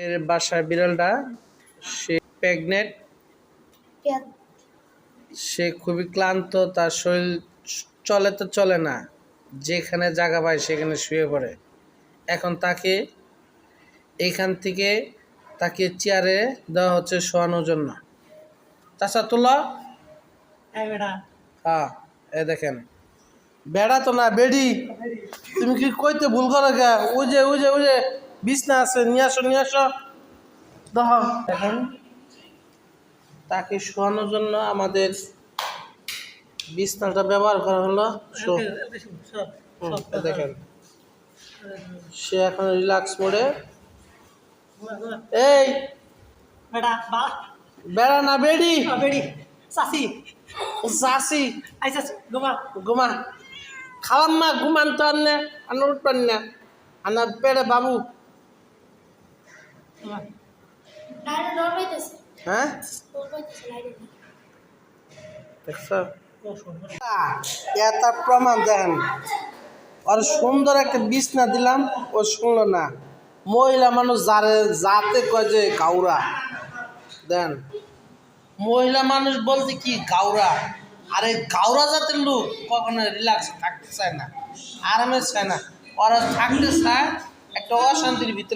এর বাসার বিড়ালটা সে প্রেগনেন্ট। সে খুবই ক্লান্ত, তার শরীর চলে তো চলে না, যেখানে জায়গা পায় সেখানে শুয়ে পড়ে। এখন তাকে এইখান থেকে তাকে চেয়ারে দেওয়া হচ্ছে শোয়ানোর জন্য। চাচা তোলা, হ্যাঁ এ দেখেন, বেড়া তো না বেডি। তুমি কি কইতে ভুল করো গা? ওই যে ওই যে ওই যে বিছনা আছে, নিয়ে আসো নিয়ে আসো। দেখো এখন তাকে শোয়ানোর জন্য আমাদের বিছনাটা ব্যবহার করা হলো। দেখেন সে এখন রিল্যাক্স মোডে। এই বেড়া না বেডি, চাষি ঘুমা খাওয়ান না, ঘুমান তো আন্নে আন্না উঠবেন না, আন্নার পেড়ে বাবু। হ্যাঁ দেখছো, তার প্রমাণ দেখেন। আর সুন্দর একটা বিছনা দিলাম, ও শুনলো না। মহিলা মানুষ যাতে কয় যে গাউরা, দেন মহিলা মানুষ বলতে কি গাউরা। আর এই গাউরা জাতের লোক কখনো রিল্যাক্স থাকতে চায় না, আরামে চায় না। ওরা থাকতে চায় একটা অশান্তির ভিতরে।